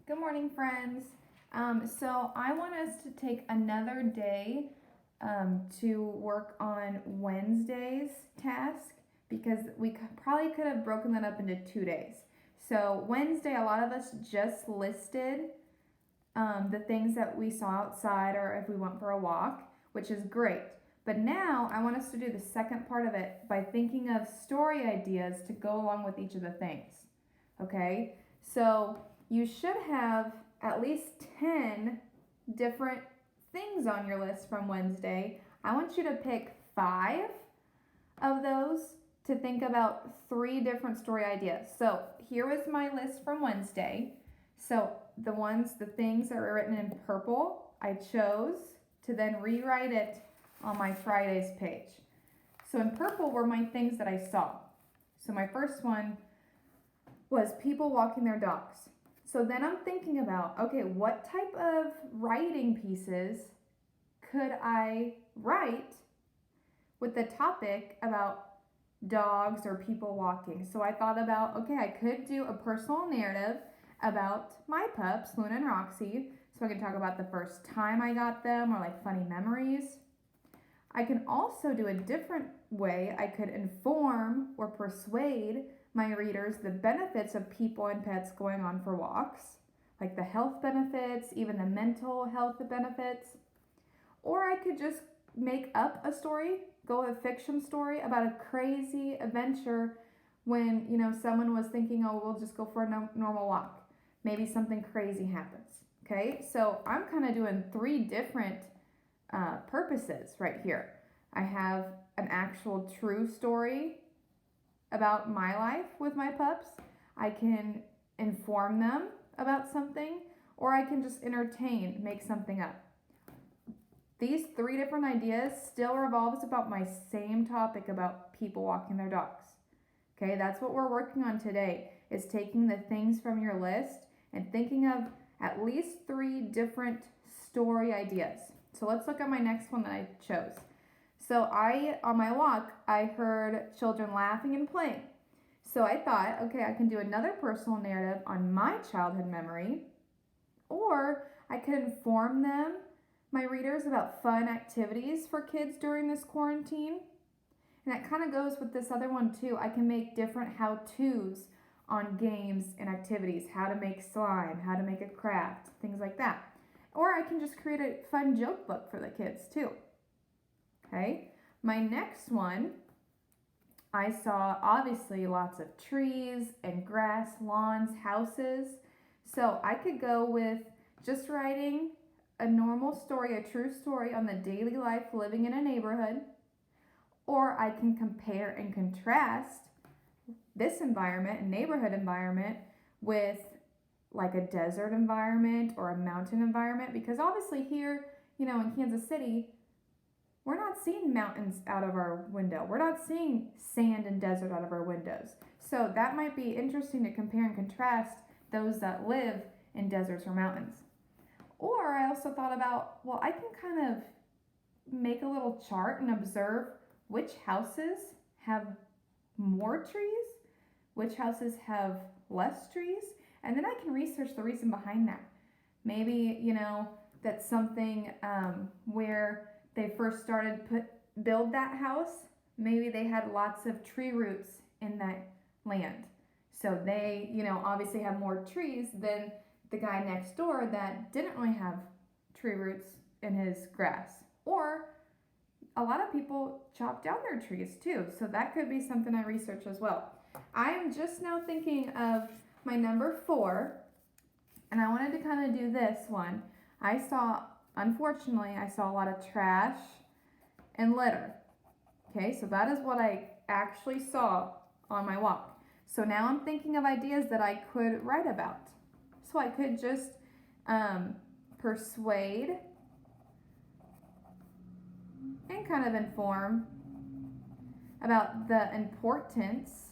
Good morning, friends. So I want us to take another day to work on Wednesday's task because we probably could have broken that up into 2 days. So Wednesday, a lot of us just listed the things that we saw outside or if we went for a walk, which is great. But now I want us to do the second part of it by thinking of story ideas to go along with each of the things. Okay? So you should have at least 10 different things on your list from Wednesday. I want you to pick 5 of those to think about 3 different story ideas. So here was my list from Wednesday. So the things that were written in purple, I chose to then rewrite it on my Friday's page. So in purple were my things that I saw. So my first one was people walking their dogs. So then I'm thinking about, okay, what type of writing pieces could I write with the topic about dogs or people walking? So I thought about, okay, I could do a personal narrative about my pups, Luna and Roxy. So I can talk about the first time I got them or like funny memories. I can also do a different way. I could inform or persuade my readers the benefits of people and pets going on for walks, like the health benefits, even the mental health benefits. Or I could just make up a story, go a fiction story about a crazy adventure when, someone was thinking, oh, we'll just go for a normal walk. Maybe something crazy happens. Okay, so I'm kind of doing 3 different purposes right here. I have an actual true story about my life with my pups. I can inform them about something, or I can just entertain, make something up. These 3 different ideas still revolves about my same topic about people walking their dogs. Okay, that's what we're working on today, is taking the things from your list and thinking of at least 3 different story ideas. So let's look at my next one that I chose. So on my walk, I heard children laughing and playing. So I thought, okay, I can do another personal narrative on my childhood memory, or I could inform my readers, about fun activities for kids during this quarantine. And that kind of goes with this other one too. I can make different how-tos on games and activities, how to make slime, how to make a craft, things like that. Or I can just create a fun joke book for the kids too. Okay, my next one, I saw obviously lots of trees and grass, lawns, houses. So I could go with just writing a normal story, a true story on the daily life living in a neighborhood. Or I can compare and contrast this environment, a neighborhood environment, with like a desert environment or a mountain environment. Because obviously here, in Kansas City, we're not seeing mountains out of our window. We're not seeing sand and desert out of our windows. So that might be interesting to compare and contrast those that live in deserts or mountains. Or I also thought about, well, I can kind of make a little chart and observe which houses have more trees, which houses have less trees, and then I can research the reason behind that. Maybe, that's something where they first started build that house, maybe they had lots of tree roots in that land. So they, obviously have more trees than the guy next door that didn't really have tree roots in his grass. Or a lot of people chop down their trees too. So that could be something I research as well. I am just now thinking of my number 4, and I wanted to kind of do this one. Unfortunately, I saw a lot of trash and litter. Okay, so that is what I actually saw on my walk. So now I'm thinking of ideas that I could write about. So I could just persuade and kind of inform about the importance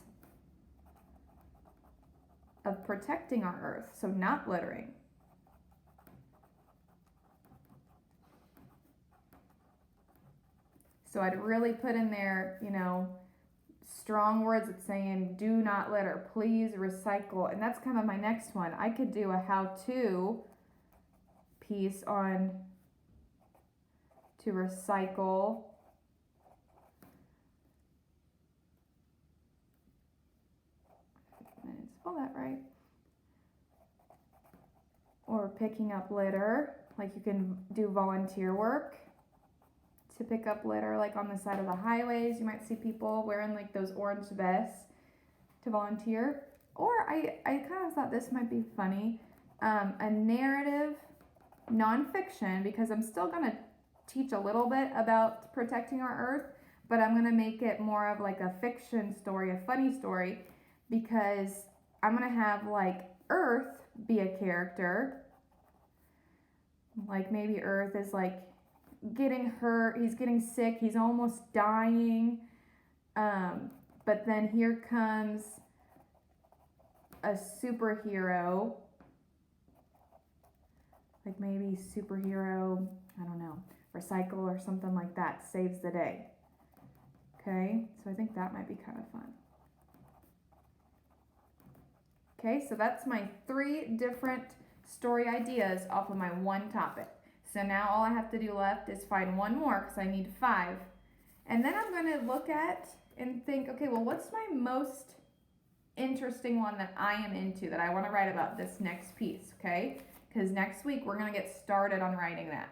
of protecting our earth, so not littering. So I'd really put in there, strong words. It's saying do not litter, please recycle. And that's kind of my next one. I could do a how-to piece on to recycle. I didn't spell that right. Or picking up litter, like you can do volunteer work to pick up litter, like on the side of the highways. You might see people wearing like those orange vests to volunteer. Or I kind of thought this might be funny, a narrative nonfiction, because I'm still gonna teach a little bit about protecting our earth, but I'm gonna make it more of like a fiction story, a funny story, because I'm gonna have like Earth be a character. Like maybe Earth is like getting hurt, he's getting sick, he's almost dying, but then here comes a superhero, like maybe superhero, I don't know, recycle or something like that, saves the day. Okay, so I think that might be kind of fun. Okay, so that's my 3 different story ideas off of my one topic. So now all I have to do left is find one more, because I need 5. And then I'm going to look at and think, okay, well, what's my most interesting one that I am into, that I want to write about this next piece, okay? Because next week we're going to get started on writing that.